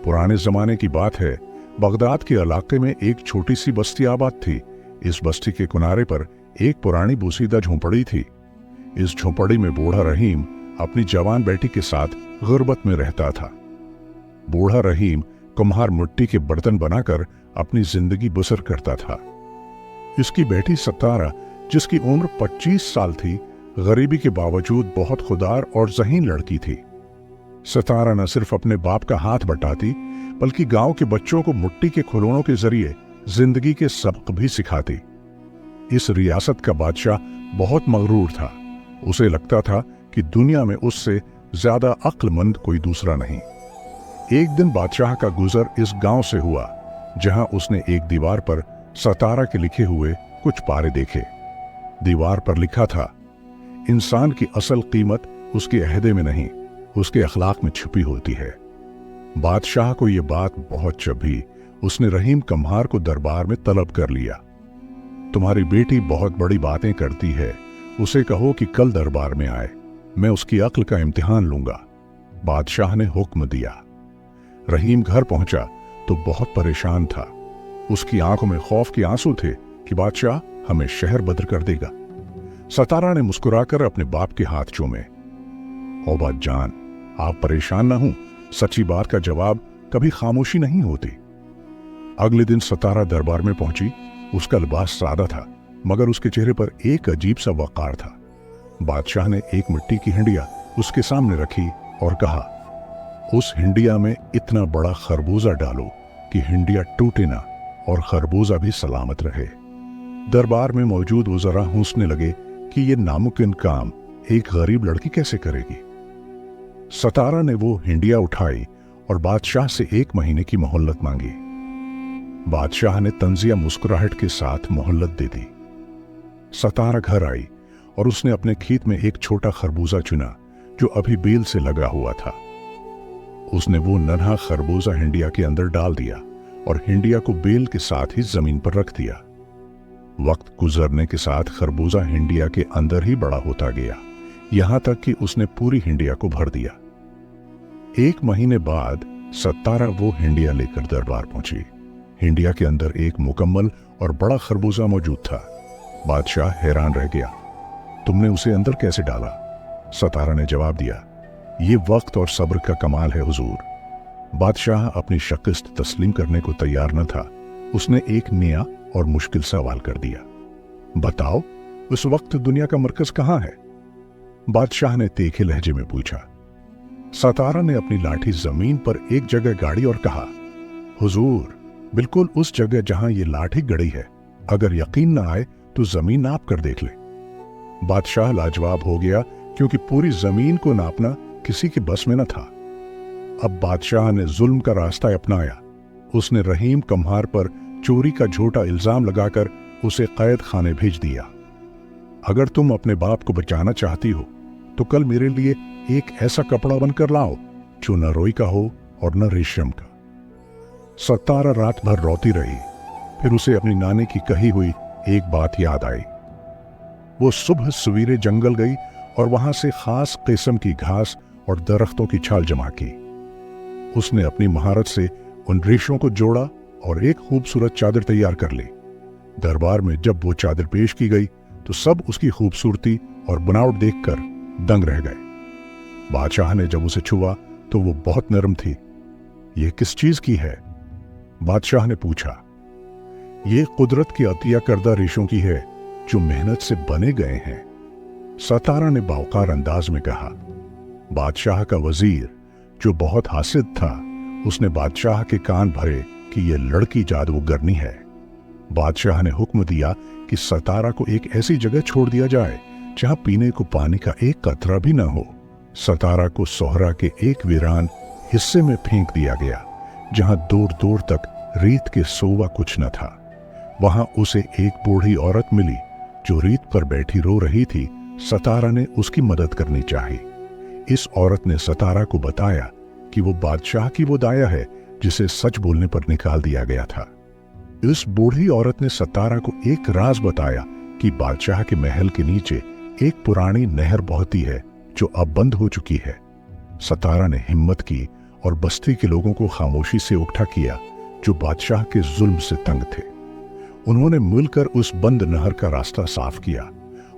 पुराने जमाने की बात है। बगदाद के इलाके में एक छोटी सी बस्ती आबाद थी। इस बस्ती के किनारे पर एक पुरानी बोसीदा झोंपड़ी थी। इस झोंपड़ी में बूढ़ा रहीम अपनी जवान बेटी के साथ गुर्बत में रहता था। बूढ़ा रहीम कुम्हार मिट्टी के बर्तन बनाकर अपनी जिंदगी बसर करता था। इसकी बेटी सतारा, जिसकी उम्र 25 साल थी, गरीबी के बावजूद बहुत खुदार और ज़हीन लड़की थी। सतारा न सिर्फ अपने बाप का हाथ बटाती, बल्कि गांव के बच्चों को मिट्टी के खिलौनों के जरिए जिंदगी के सबक भी सिखाती। इस रियासत का बादशाह बहुत मगरूर था। उसे लगता था कि दुनिया में उससे ज्यादा अक्लमंद कोई दूसरा नहीं। एक दिन बादशाह का गुजर इस गांव से हुआ, जहां उसने एक दीवार पर सतारा के लिखे हुए कुछ पारे देखे। दीवार पर लिखा था, इंसान की असल कीमत उसके अहदे में नहीं, उसके अखलाक में छुपी होती है। बादशाह को यह बात बहुत चभी। उसने रहीम कुम्हार को दरबार में तलब कर लिया। तुम्हारी बेटी बहुत बड़ी बातें करती है, उसे कहो कि कल दरबार में आए, मैं उसकी अक्ल का इम्तिहान लूंगा। बादशाह ने हुक्म दिया। रहीम घर पहुंचा तो बहुत परेशान था। उसकी आंखों में खौफ के आंसू थे कि बादशाह हमें शहर बदर कर देगा। सतारा ने मुस्कुराकर अपने बाप के हाथ चूमे। ओ बादजान, आप परेशान ना हो, सच्ची बात का जवाब कभी खामोशी नहीं होती। अगले दिन सतारा दरबार में पहुंची। उसका लिबास सादा था, मगर उसके चेहरे पर एक अजीब सा वक़ार था। बादशाह ने एक मिट्टी की हंडिया उसके सामने रखी और कहा, उस हंडिया में इतना बड़ा खरबूजा डालो कि हंडिया टूटे ना और खरबूजा भी सलामत रहे। दरबार में मौजूद वज़रा हंसने लगे कि यह नामुमकिन काम एक गरीब लड़की कैसे करेगी। सतारा ने वो हंडिया उठाई और बादशाह से 1 महीने की मोहल्लत मांगी। बादशाह ने तंजिया मुस्कुराहट के साथ मोहल्लत दे दी। सतारा घर आई और उसने अपने खेत में एक छोटा खरबूजा चुना जो अभी बेल से लगा हुआ था। उसने वो नन्हा खरबूजा हंडिया के अंदर डाल दिया और हंडिया को बेल के साथ ही जमीन पर रख दिया। वक्त गुजरने के साथ खरबूजा हंडिया के अंदर ही बड़ा होता गया, यहां तक कि उसने पूरी हंडिया को भर दिया। 1 महीने बाद सतारा वो हंडिया लेकर दरबार पहुंची। हंडिया के अंदर एक मुकम्मल और बड़ा खरबूजा मौजूद था। बादशाह हैरान रह गया। तुमने उसे अंदर कैसे डाला? सतारा ने जवाब दिया, ये वक्त और सब्र का कमाल है हुजूर। बादशाह अपनी शिकस्त तस्लीम करने को तैयार न था। उसने एक नया और मुश्किल सवाल कर दिया, बताओ उस वक्त दुनिया का मरकज कहां है? बादशाह ने तीखे लहजे में पूछा। सतारा ने अपनी लाठी जमीन पर एक जगह गाड़ी और कहा, हुजूर, बिल्कुल उस जगह जहां ये लाठी गड़ी है। अगर यकीन ना आए तो जमीन नाप कर देख ले। बादशाह लाजवाब हो गया, क्योंकि पूरी जमीन को नापना किसी के बस में न था। अब बादशाह ने जुल्म का रास्ता अपनाया। उसने रहीम कुम्हार पर चोरी का झूठा इल्जाम लगाकर उसे कैद खाने भेज दिया। अगर तुम अपने बाप को बचाना चाहती हो तो कल मेरे लिए एक ऐसा कपड़ा बनकर लाओ जो न रोई का हो और न रेशम का। सतारा रात भर रोती रही। फिर उसे अपनी नानी की कही हुई एक बात याद आई। वो सुबह सवेरे जंगल गई और वहां से खास किस्म की घास और दरख्तों की छाल जमा की। उसने अपनी महारत से उन रेशों को जोड़ा और एक खूबसूरत चादर तैयार कर ली। दरबार में जब वो चादर पेश की गई तो सब उसकी खूबसूरती और बनावट देखकर दंग रह गए। बादशाह ने जब उसे छुआ तो वो बहुत नरम थी। ये किस चीज की है? बादशाह ने पूछा। ये कुदरत की अतिया करदा रेशों की है जो मेहनत से बने गए हैं, सतारा ने बावकार अंदाज में कहा। बादशाह का वजीर, जो बहुत हासिद था, उसने बादशाह के कान भरे कि यह लड़की जादूगरनी है। बादशाह ने हुक्म दिया कि सतारा को एक ऐसी जगह छोड़ दिया जाए जहां पीने को पानी का एक कतरा भी न हो। सतारा को सोहरा के एक वीरान हिस्से में फेंक दिया गया, जहां दूर दूर तक रेत के सोवा कुछ न था। वहां उसे एक बूढ़ी औरत मिली जो रेत पर बैठी रो रही थी। सतारा ने उसकी मदद करनी चाही। इस औरत ने सतारा को बताया कि वो बादशाह की वो दाया है जिसे सच बोलने पर निकाल दिया गया था। इस बूढ़ी औरत ने सतारा को एक राज बताया कि बादशाह के महल के नीचे एक पुरानी नहर बहती है जो अब बंद हो चुकी है। सतारा ने हिम्मत की और बस्ती के लोगों को खामोशी से इकट्ठा किया जो बादशाह के जुल्म से तंग थे। उन्होंने मिलकर उस बंद नहर का रास्ता साफ किया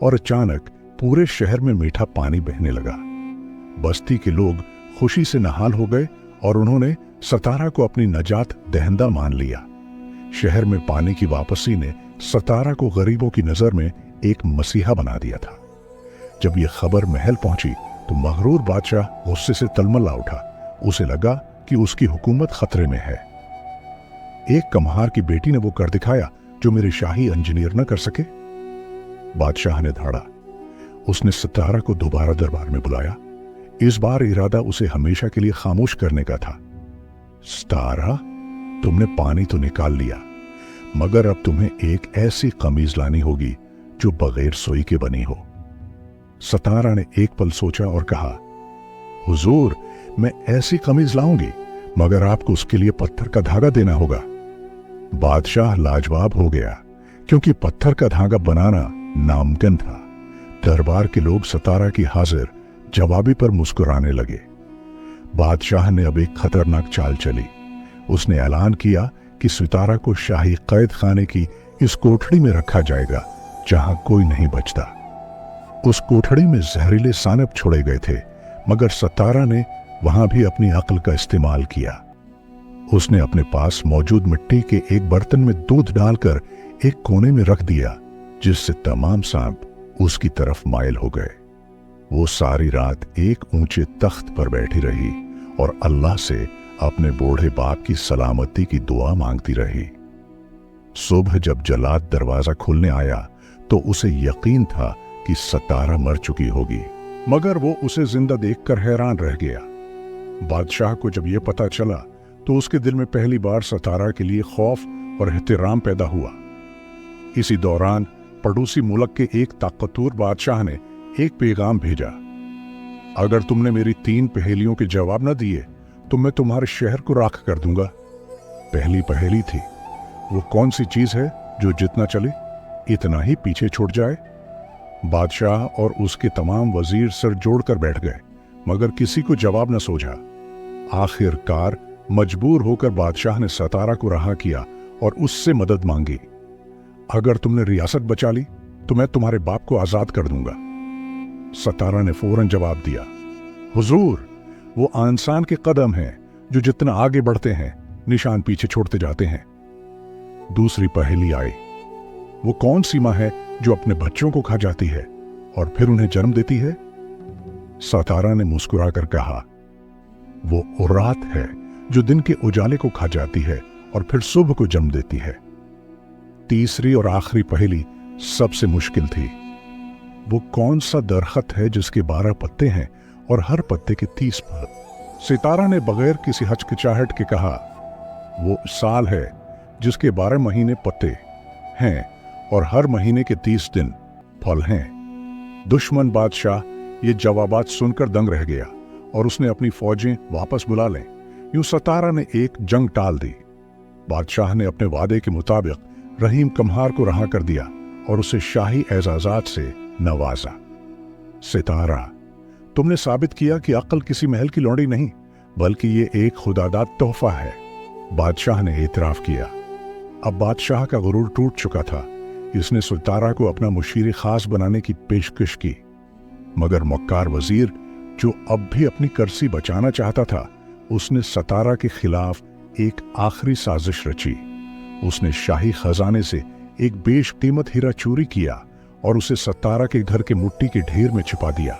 और अचानक पूरे शहर में मीठा पानी बहने लगा। बस्ती के लोग खुशी से नहाल हो गए और उन्होंने सतारा को अपनी नजात दहिंदा मान लिया। शहर में पानी की वापसी ने सतारा को गरीबों की नजर में एक मसीहा बना दिया था। जब यह खबर महल पहुंची तो मगरूर बादशाह गुस्से से तलमला उठा। उसे लगा कि उसकी हुकूमत खतरे में है। एक कम्हार की बेटी ने वो कर दिखाया जो मेरे शाही इंजीनियर न कर सके। बादशाह ने धाड़ा। उसने सतारा को दोबारा दरबार में बुलाया। इस बार इरादा उसे हमेशा के लिए खामोश करने का था। सतारा, तुमने पानी तो निकाल लिया, मगर अब तुम्हें एक ऐसी कमीज लानी होगी जो बगैर सुई के बनी हो। सतारा ने एक पल सोचा और कहा, हुजूर, मैं ऐसी कमीज लाऊंगी, मगर आपको उसके लिए पत्थर का धागा देना होगा। बादशाह लाजवाब हो गया, क्योंकि पत्थर का धागा बनाना नामुमकिन था। दरबार के लोग सतारा की हाजिर जवाबी पर मुस्कुराने लगे। बादशाह ने अब एक खतरनाक चाल चली। उसने ऐलान किया कि सितारा को शाही कैद खाने की इस कोठड़ी में रखा जाएगा जहां कोई नहीं बचता। उस कोठड़ी में जहरीले सानब छोड़े गए थे, मगर सतारा ने वहां भी अपनी अक्ल का इस्तेमाल किया। उसने अपने पास मौजूद मिट्टी के एक बर्तन में दूध डालकर एक कोने में रख दिया, जिससे तमाम सांप उसकी तरफ माइल हो गए। वो सारी रात एक ऊंचे तख्त पर बैठी रही और अल्लाह से अपने बूढ़े बाप की सलामती की दुआ मांगती रही। सुबह जब जल्लाद दरवाजा खोलने आया तो उसे यकीन था कि सतारा मर चुकी होगी, मगर वो उसे जिंदा देखकर हैरान रह गया। बादशाह को जब यह पता चला तो उसके दिल में पहली बार सतारा के लिए खौफ और एहतराम पैदा हुआ। इसी दौरान पड़ोसी मुल्क के एक ताकतवर बादशाह ने एक पैगाम भेजा, अगर तुमने मेरी 3 पहेलियों के जवाब न दिए तो मैं तुम्हारे शहर को राख कर दूंगा। पहली पहेली थी, वो कौन सी चीज है जो जितना चले इतना ही पीछे छूट जाए। बादशाह और उसके तमाम वजीर सर जोड़कर बैठ गए, मगर किसी को जवाब न सूझा। आखिरकार मजबूर होकर बादशाह ने सतारा को रहा किया और उससे मदद मांगी। अगर तुमने रियासत बचा ली तो मैं तुम्हारे बाप को आजाद कर दूंगा। सतारा ने फौरन जवाब दिया, हुजूर, वो इंसान के कदम हैं जो जितना आगे बढ़ते हैं निशान पीछे छोड़ते जाते हैं। दूसरी पहेली आई, वो कौन सी मां है जो अपने बच्चों को खा जाती है और फिर उन्हें जन्म देती है। सतारा ने मुस्कुराकर कहा, वो उरात है जो दिन के उजाले को खा जाती है और फिर सुबह को जन्म देती है। तीसरी और आखिरी पहेली सबसे मुश्किल थी, वो कौन सा दरख्त है जिसके 12 पत्ते हैं और हर पत्ते के 30 फल। सितारा ने बगैर किसी हचकिचाहट के कहा, वो साल है जिसके 12 महीने पत्ते हैं और हर महीने के 30 दिन फल हैं। दुश्मन बादशाह ये जवाबात सुनकर दंग रह गया और उसने अपनी फौजें वापस बुला लें। यूं सतारा ने एक जंग टाल दी। बादशाह ने अपने वादे के मुताबिक रहीम कम्हार को रहा कर दिया और उसे शाही एजाजात से नवाजा। सितारा, तुमने साबित किया कि अक्ल किसी महल की लौंडी नहीं, बल्कि ये एक खुदादाद तोहफा है। बादशाह ने एतराफ किया। अब बादशाह का गुरूर टूट चुका था। इसने सितारा को अपना मुशीर खास बनाने की पेशकश की, मगर मक्कार वजीर, जो अब भी अपनी कर्सी बचाना चाहता था, उसने सतारा के खिलाफ एक आखिरी साजिश रची। उसने शाही खजाने से एक बेशकीमत हीरा चोरी किया और उसे सतारा के घर के मिट्टी के ढेर में छिपा दिया।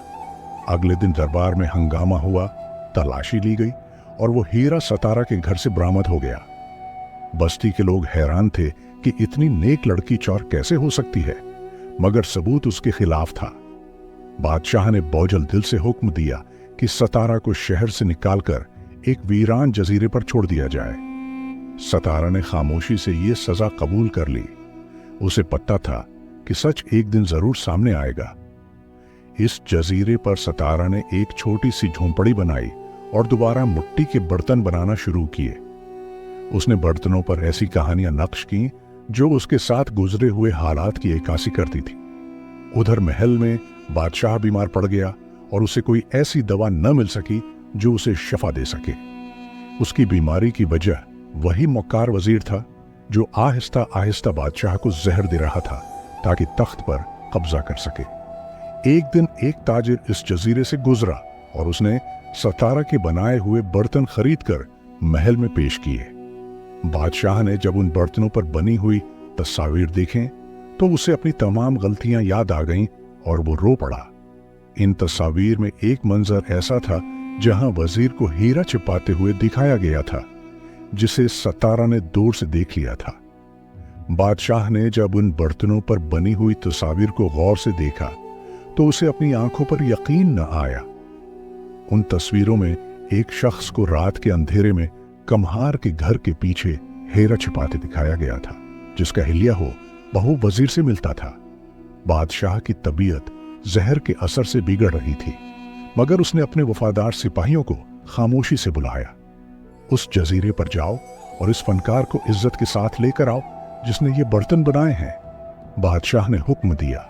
अगले दिन दरबार में हंगामा हुआ, तलाशी ली गई और वो हीरा सतारा के घर से बरामद हो गया। बस्ती के लोग हैरान थे कि इतनी नेक लड़की चोर कैसे हो सकती है, मगर सबूत उसके खिलाफ था। बादशाह ने बोझल दिल से हुक्म दिया कि सतारा को शहर से निकालकर एक वीरान जजीरे पर छोड़ दिया जाए। सतारा ने खामोशी से ये सजा कबूल कर ली। उसे पता था कि सच एक दिन जरूर सामने आएगा। इस जजीरे पर सतारा ने एक छोटी सी झोंपड़ी बनाई और दोबारा मिट्टी के बर्तन बनाना शुरू किए। उसने बर्तनों पर ऐसी कहानियां नक्श की जो उसके साथ गुजरे हुए हालात की इक्कासी करती थी। उधर महल में बादशाह बीमार पड़ गया और उसे कोई ऐसी दवा न मिल सकी जो उसे शफा दे सके। उसकी बीमारी की वजह वही मक्कार वजीर था जो आहिस्ता आहिस्ता बादशाह को जहर दे रहा था ताकि तख्त पर कब्जा कर सके। एक दिन एक ताजिर इस जजीरे से गुजरा और उसने सतारा के बनाए हुए बर्तन खरीदकर महल में पेश किए। बादशाह ने जब उन बर्तनों पर बनी हुई तस्वीर देखें तो उसे अपनी तमाम गलतियां याद आ गईं और वो रो पड़ा। इन तस्वीर में एक मंजर ऐसा था जहां वजीर को हीरा छिपाते हुए दिखाया गया था, जिसे सतारा ने दूर से देख लिया था। बादशाह ने जब उन बर्तनों पर बनी हुई तस्वीर को गौर से देखा तो उसे अपनी आंखों पर यकीन न आया। उन तस्वीरों में एक शख्स को रात के अंधेरे में कम्हार के घर के पीछे हीरा छिपाते दिखाया गया था, जिसका हिलिया हो बहू वजीर से मिलता था। बादशाह की तबीयत जहर के असर से बिगड़ रही थी, मगर उसने अपने वफादार सिपाहियों को खामोशी से बुलाया। उस जजीरे पर जाओ और इस फनकार को इज्जत के साथ लेकर आओ जिसने ये बर्तन बनाए हैं। बादशाह ने हुक्म दिया।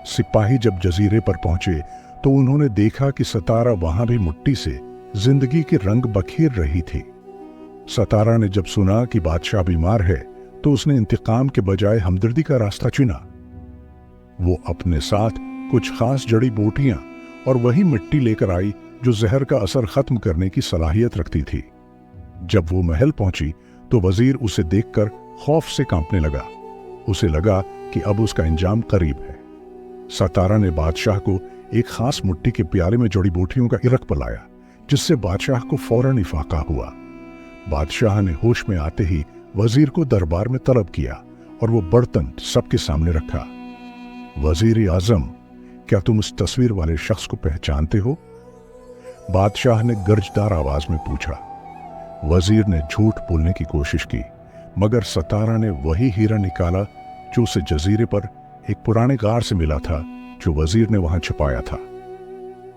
सिपाही जब जजीरे पर पहुंचे तो उन्होंने देखा कि सतारा वहां भी मिट्टी से जिंदगी के रंग बखेर रही थी। सतारा ने जब सुना कि बादशाह बीमार है तो उसने इंतकाम के बजाय हमदर्दी का रास्ता चुना। वो अपने साथ कुछ खास जड़ी बूटियां और वही मिट्टी लेकर आई जो जहर का असर खत्म करने की सलाहियत रखती थी। जब वो महल पहुंची तो वजीर उसे देखकर खौफ से कांपने लगा। उसे लगा कि अब उसका इंजाम करीब है। सतारा ने बादशाह को एक खास मिट्टी के प्याले में जड़ी बूटियों का इरक पिलाया, जिससे बादशाह को फौरन इफाका हुआ। बादशाह ने होश में आते ही वजीर को दरबार में तलब किया और वो बर्तन सबके सामने रखा। वजीर आजम, क्या तुम उस तस्वीर वाले शख्स को पहचानते हो? बादशाह ने गर्जदार आवाज में पूछा। वजीर ने झूठ बोलने की कोशिश की, मगर सतारा ने वही हीरा निकाला जो उसे जजीरे पर एक पुराने गार से मिला था, जो वजीर ने वहां छुपाया था।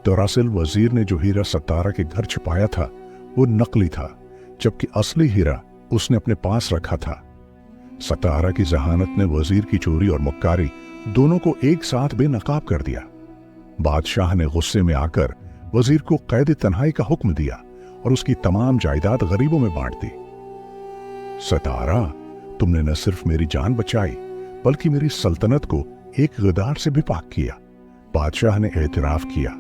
दरअसल वजीर ने जो हीरा सतारा के घर छुपाया था वो नकली था, जबकि असली हीरा उसने अपने पास रखा था। सतारा की जहानत ने वजीर की चोरी और मक्कारी दोनों को एक साथ बेनकाब कर दिया। बादशाह ने गुस्से में आकर वजीर को कैद तन्हाई का हुक्म दिया और उसकी तमाम जायदाद गरीबों में बांट दी। सतारा, तुमने न सिर्फ मेरी जान बचाई बल्कि मेरी सल्तनत को एक गद्दार से भी पाक किया, बादशाह ने एतराफ किया।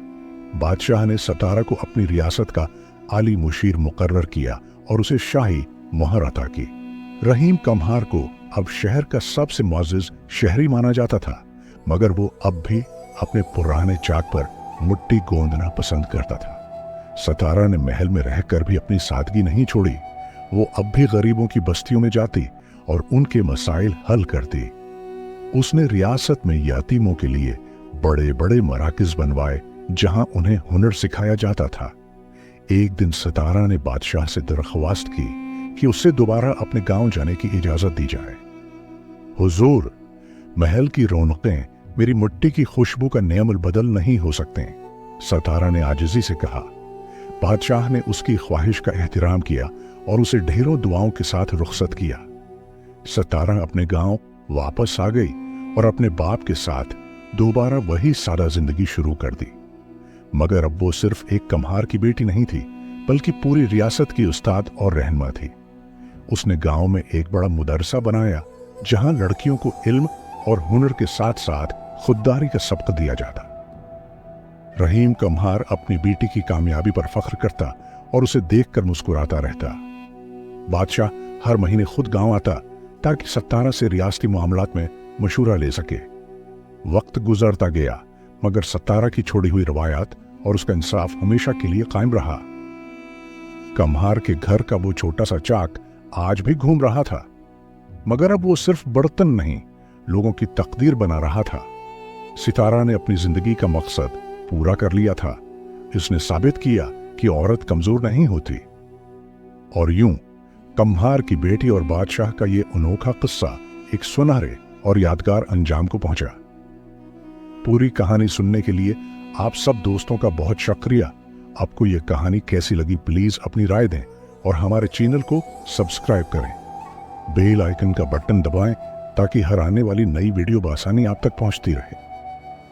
बादशाह ने सतारा को अपनी रियासत का आली मुशीर मुकर्रर किया और उसे शाही मोहर अता की। रहीम कम्हार को अब शहर का सबसे मुअज़्ज़िज़ शहरी माना जाता था, मगर वो अब भी अपने पुराने चाक पर मिट्टी गोंदना पसंद करता था। सतारा ने महल में रहकर भी अपनी सादगी नहीं छोड़ी। वो अब भी गरीबों की बस्तियों में जाती और उनके मसाइल हल करती। उसने रियासत में यतीमों के लिए बड़े बड़े मराकिज बनवाए जहां उन्हें हुनर सिखाया जाता था। एक दिन सतारा ने बादशाह से दरख्वास्त की कि उससे दोबारा अपने गांव जाने की इजाजत दी जाए। हुजूर, महल की रौनकें मेरी मिट्टी की खुशबू का नेमल बदल नहीं हो सकते, सतारा ने आजिजी से कहा। बादशाह ने उसकी ख्वाहिश का एहतराम किया और उसे ढेरों दुआओं के साथ रुखसत किया। सतारा अपने गांव वापस आ गई और अपने बाप के साथ दोबारा वही सादा जिंदगी शुरू कर दी। मगर अब वो सिर्फ एक कम्हार की बेटी नहीं थी, बल्कि पूरी रियासत की उस्ताद और रहनुमा थी। उसने गांव में एक बड़ा मुदरसा बनाया जहां लड़कियों को इल्म और हुनर के साथ साथ खुददारी का सबक दिया जाता। रहीम कम्हार अपनी बेटी की कामयाबी पर फख्र करता और उसे देखकर मुस्कुराता रहता। बादशाह हर महीने खुद गांव आता ताकि सतारा से रियासती मामलात में मशूरा ले सके। वक्त गुजरता गया, मगर सतारा की छोड़ी हुई रवायात और उसका इंसाफ हमेशा के लिए कायम रहा। कम्हार के घर का वो छोटा सा चाक आज भी घूम रहा था, मगर अब वो सिर्फ बर्तन नहीं, लोगों की तकदीर बना रहा था। सितारा ने अपनी जिंदगी का मकसद पूरा कर लिया था। इसने साबित किया कि औरत कमजोर नहीं होती। और यूं कम्हार की बेटी और बादशाह का ये अनोखा किस्सा एक सुनहरे और यादगार अंजाम को पहुंचा। पूरी कहानी सुनने के लिए आप सब दोस्तों का बहुत शुक्रिया। आपको ये कहानी कैसी लगी प्लीज अपनी राय दें और हमारे चैनल को सब्सक्राइब करें। बेल आइकन का बटन दबाएं ताकि हर आने वाली नई वीडियो बआसानी आप तक पहुंचती रहे।